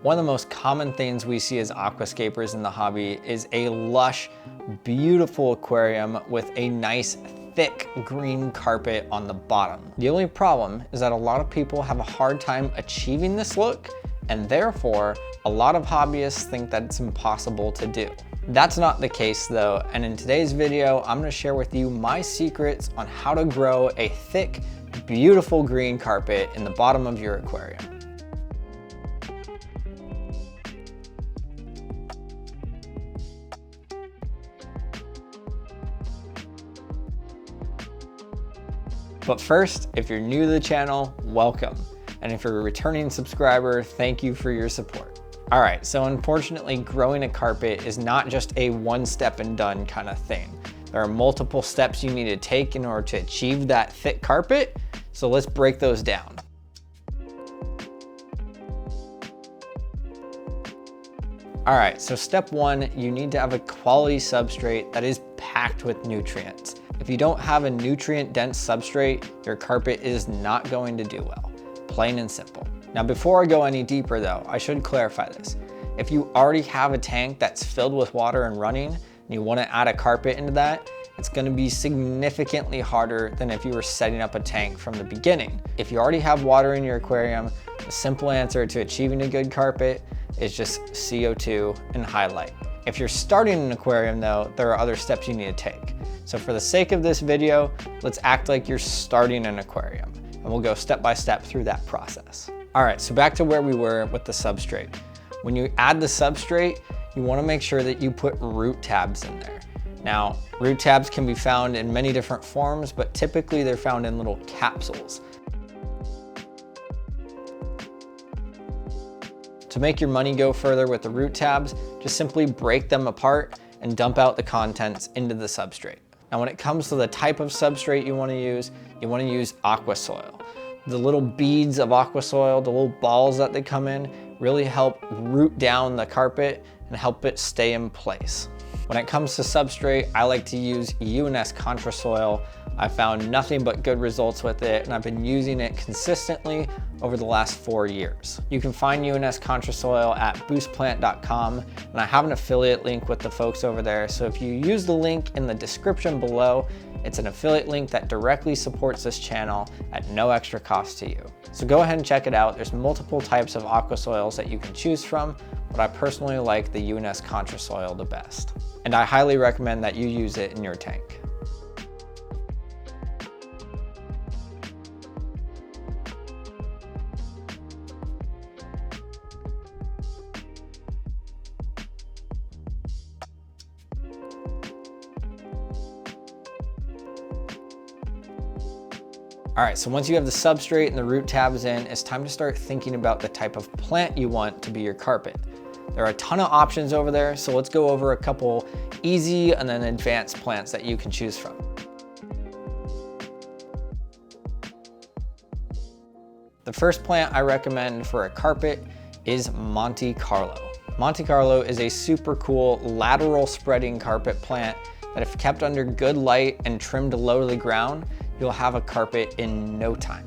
One of the most common things we see as aquascapers in the hobby is a lush, beautiful aquarium with a nice thick green carpet on the bottom. The only problem is that a lot of people have a hard time achieving this look, and therefore a lot of hobbyists think that it's impossible to do. That's not the case though, and in today's video I'm going to share with you my secrets on how to grow a thick, beautiful green carpet in the bottom of your aquarium. But first, if you're new to the channel, welcome. And if you're a returning subscriber, thank you for your support. All right, so unfortunately, growing a carpet is not just a one step and done kind of thing. There are multiple steps you need to take in order to achieve that thick carpet. So let's break those down. All right, so step one, you need to have a quality substrate that is packed with nutrients. If you don't have a nutrient-dense substrate, your carpet is not going to do well, plain and simple. Now, before I go any deeper though, I should clarify this. If you already have a tank that's filled with water and running, and you want to add a carpet into that, it's going to be significantly harder than if you were setting up a tank from the beginning. If you already have water in your aquarium, the simple answer to achieving a good carpet is just CO2 and highlight. If you're starting an aquarium though, there are other steps you need to take. So for the sake of this video, let's act like you're starting an aquarium, and we'll go step by step through that process. All right, so back to where we were with the substrate. When you add the substrate, you want to make sure that you put root tabs in there. Now, root tabs can be found in many different forms, but typically they're found in little capsules. To make your money go further with the root tabs, just simply break them apart and dump out the contents into the substrate. Now, when it comes to the type of substrate you want to use aqua soil. The little beads of aqua soil, the little balls that they come in, really help root down the carpet and help it stay in place. When it comes to substrate, I like to use UNS Contra Soil. I found nothing but good results with it, and I've been using it consistently over the last 4 years. You can find UNS Contra Soil at boostplant.com, and I have an affiliate link with the folks over there. So if you use the link in the description below, it's an affiliate link that directly supports this channel at no extra cost to you. So go ahead and check it out. There's multiple types of aqua soils that you can choose from, but I personally like the UNS Contra Soil the best. And I highly recommend that you use it in your tank. All right, so once you have the substrate and the root tabs in, it's time to start thinking about the type of plant you want to be your carpet. There are a ton of options over there, so let's go over a couple easy and then advanced plants that you can choose from. The first plant I recommend for a carpet is Monte Carlo. Monte Carlo is a super cool lateral spreading carpet plant that, if kept under good light and trimmed low to the ground, you'll have a carpet in no time.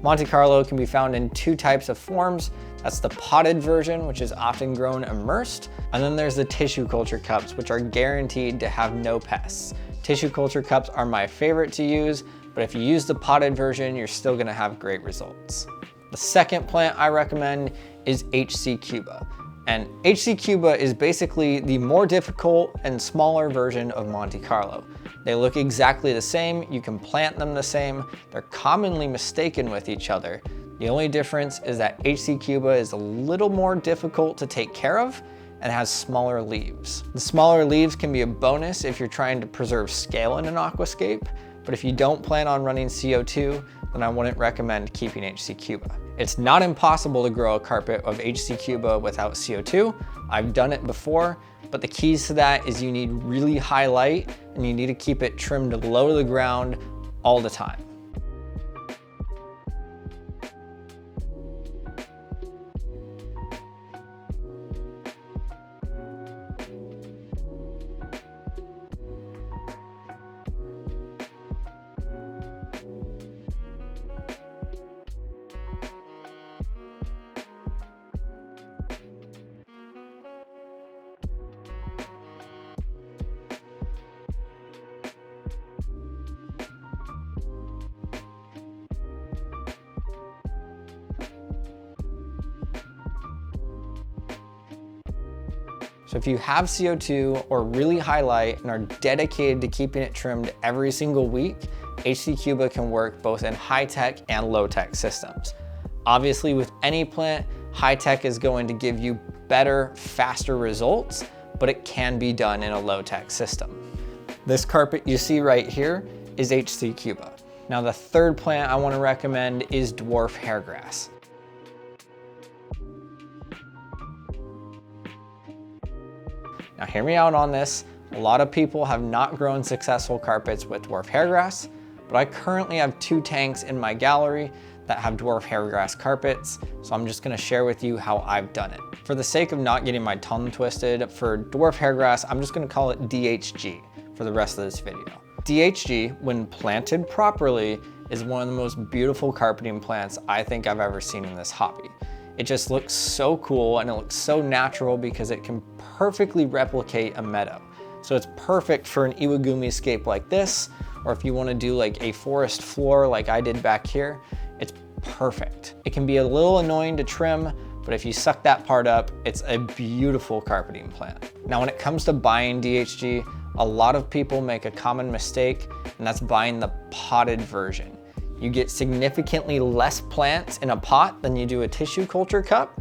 Monte Carlo can be found in two types of forms. That's the potted version, which is often grown immersed, and then there's the tissue culture cups, which are guaranteed to have no pests. Tissue culture cups are my favorite to use, but if you use the potted version, you're still gonna have great results. The second plant I recommend is HC Cuba. And HC Cuba is basically the more difficult and smaller version of Monte Carlo. They look exactly the same, you can plant them the same, they're commonly mistaken with each other. The only difference is that HC Cuba is a little more difficult to take care of and has smaller leaves. The smaller leaves can be a bonus if you're trying to preserve scale in an aquascape, but if you don't plan on running CO2, then I wouldn't recommend keeping HC Cuba. It's not impossible to grow a carpet of HC Cuba without CO2. I've done it before, but the keys to that is you need really high light and you need to keep it trimmed low to the ground all the time. So if you have CO2 or really high light and are dedicated to keeping it trimmed every single week, HC Cuba can work both in high-tech and low-tech systems. Obviously, with any plant, high-tech is going to give you better, faster results, but it can be done in a low-tech system. This carpet you see right here is HC Cuba. Now the third plant I want to recommend is dwarf hairgrass. Now hear me out on this. A lot of people have not grown successful carpets with dwarf hairgrass, but I currently have 2 tanks in my gallery that have dwarf hairgrass carpets, so I'm just gonna share with you how I've done it. For the sake of not getting my tongue twisted, for dwarf hairgrass, I'm just gonna call it DHG for the rest of this video. DHG, when planted properly, is one of the most beautiful carpeting plants I think I've ever seen in this hobby. It just looks so cool and it looks so natural because it can perfectly replicate a meadow. So it's perfect for an iwagumi scape like this, or if you want to do like a forest floor like I did back here, it's perfect. It can be a little annoying to trim, but if you suck that part up, it's a beautiful carpeting plant. Now when it comes to buying DHG, a lot of people make a common mistake, and that's buying the potted version. You get significantly less plants in a pot than you do a tissue culture cup,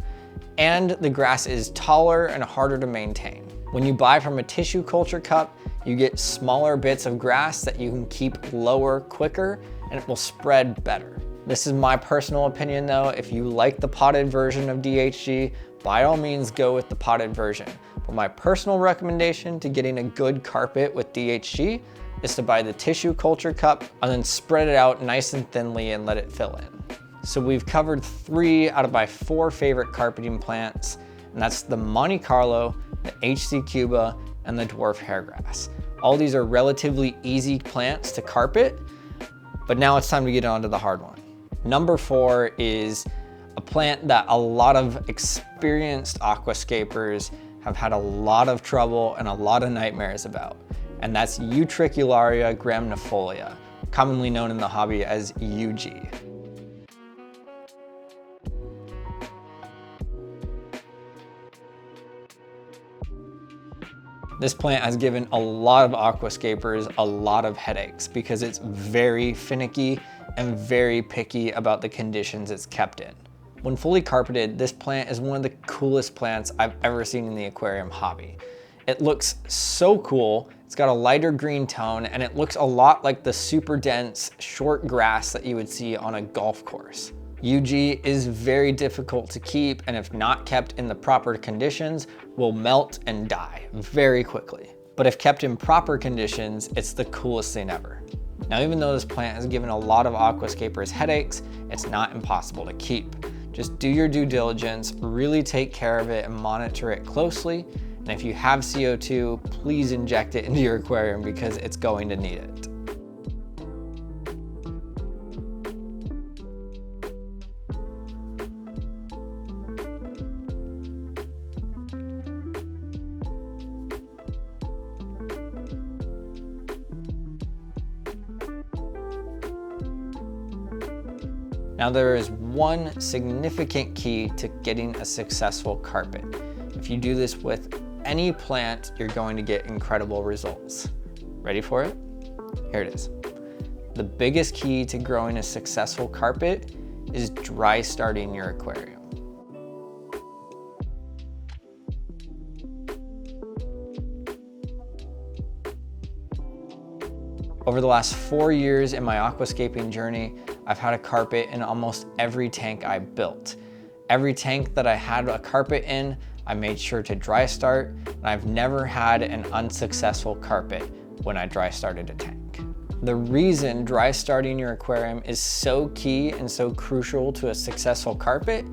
and the grass is taller and harder to maintain. When you buy from a tissue culture cup, you get smaller bits of grass that you can keep lower quicker, and it will spread better. This is my personal opinion though. If you like the potted version of DHG, by all means go with the potted version. But my personal recommendation to getting a good carpet with DHG is to buy the tissue culture cup and then spread it out nice and thinly and let it fill in. So we've covered 3 out of my 4 favorite carpeting plants, and that's the Monte Carlo, the HC Cuba, and the dwarf hairgrass. All these are relatively easy plants to carpet, but now it's time to get on to the hard one. Number 4 is a plant that a lot of experienced aquascapers have had a lot of trouble and a lot of nightmares about, and that's Utricularia graminefolia, commonly known in the hobby as UG. This plant has given a lot of aquascapers a lot of headaches because it's very finicky and very picky about the conditions it's kept in. When fully carpeted, this plant is one of the coolest plants I've ever seen in the aquarium hobby. It looks so cool. It's got a lighter green tone and it looks a lot like the super dense short grass that you would see on a golf course. UG is very difficult to keep, and if not kept in the proper conditions, will melt and die very quickly. But if kept in proper conditions, it's the coolest thing ever. Now, even though this plant has given a lot of aquascapers headaches, it's not impossible to keep. Just do your due diligence, really take care of it and monitor it closely. And if you have CO2, please inject it into your aquarium because it's going to need it. Now there is one significant key to getting a successful carpet. If you do this with any plant, you're going to get incredible results. Ready for it? Here it is. The biggest key to growing a successful carpet is dry starting your aquarium. Over the last 4 years in my aquascaping journey, I've had a carpet in almost every tank I built. Every tank that I had a carpet in, I made sure to dry start, and I've never had an unsuccessful carpet when I dry started a tank. The reason dry starting your aquarium is so key and so crucial to a successful carpet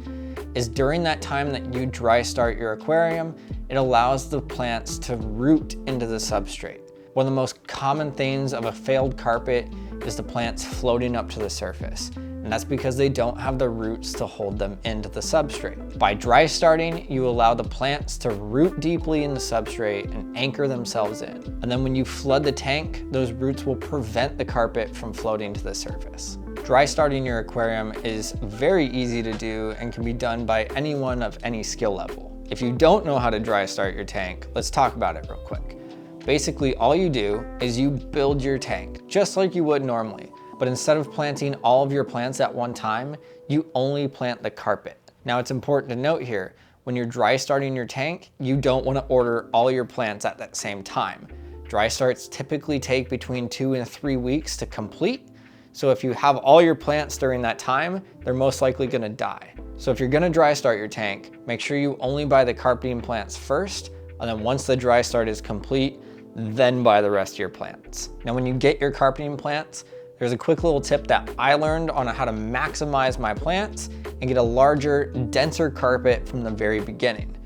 is during that time that you dry start your aquarium, it allows the plants to root into the substrate. One of the most common things of a failed carpet is the plants floating up to the surface. And that's because they don't have the roots to hold them into the substrate. By dry starting, you allow the plants to root deeply in the substrate and anchor themselves in. And then when you flood the tank, those roots will prevent the carpet from floating to the surface. Dry starting your aquarium is very easy to do and can be done by anyone of any skill level. If you don't know how to dry start your tank, let's talk about it real quick. Basically, all you do is you build your tank, just like you would normally. But instead of planting all of your plants at one time, you only plant the carpet. Now it's important to note here, when you're dry starting your tank, you don't want to order all your plants at that same time. Dry starts typically take between 2 and 3 weeks to complete. So if you have all your plants during that time, they're most likely going to die. So if you're going to dry start your tank, make sure you only buy the carpeting plants first, and then once the dry start is complete, then buy the rest of your plants. Now when you get your carpeting plants, there's a quick little tip that I learned on how to maximize my plants and get a larger, denser carpet from the very beginning.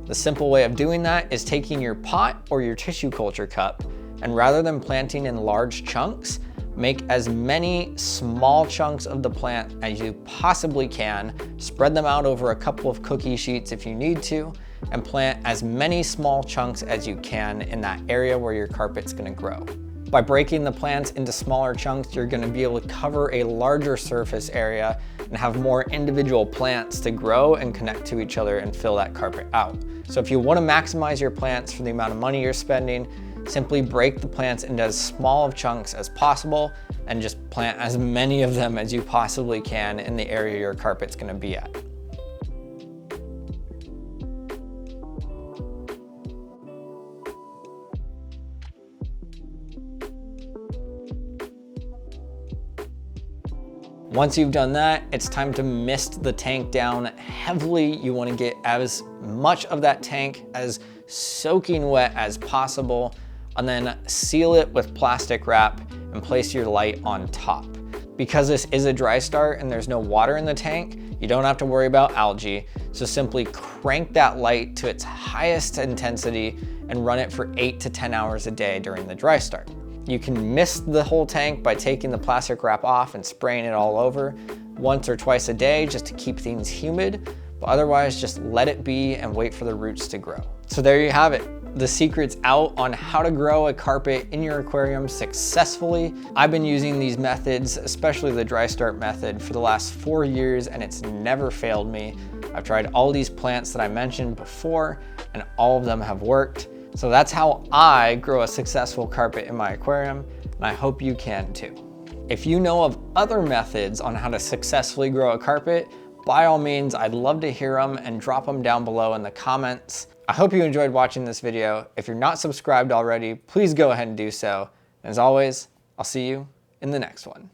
The simple way of doing that is taking your pot or your tissue culture cup, and rather than planting in large chunks, make as many small chunks of the plant as you possibly can, spread them out over a couple of cookie sheets if you need to, and plant as many small chunks as you can in that area where your carpet's gonna grow. By breaking the plants into smaller chunks, you're gonna be able to cover a larger surface area and have more individual plants to grow and connect to each other and fill that carpet out. So if you wanna maximize your plants for the amount of money you're spending, simply break the plants into as small of chunks as possible and just plant as many of them as you possibly can in the area your carpet's gonna be at. Once you've done that, it's time to mist the tank down heavily. You want to get as much of that tank as soaking wet as possible, and then seal it with plastic wrap and place your light on top. Because this is a dry start and there's no water in the tank, you don't have to worry about algae. So simply crank that light to its highest intensity and run it for 8 to 10 hours a day during the dry start. You can mist the whole tank by taking the plastic wrap off and spraying it all over once or twice a day just to keep things humid, but otherwise just let it be and wait for the roots to grow. So there you have it. The secret's out on how to grow a carpet in your aquarium successfully. I've been using these methods, especially the dry start method, for the last 4 years and it's never failed me. I've tried all these plants that I mentioned before and all of them have worked. So that's how I grow a successful carpet in my aquarium, and I hope you can too. If you know of other methods on how to successfully grow a carpet, by all means, I'd love to hear them and drop them down below in the comments. I hope you enjoyed watching this video. If you're not subscribed already, please go ahead and do so. And as always, I'll see you in the next one.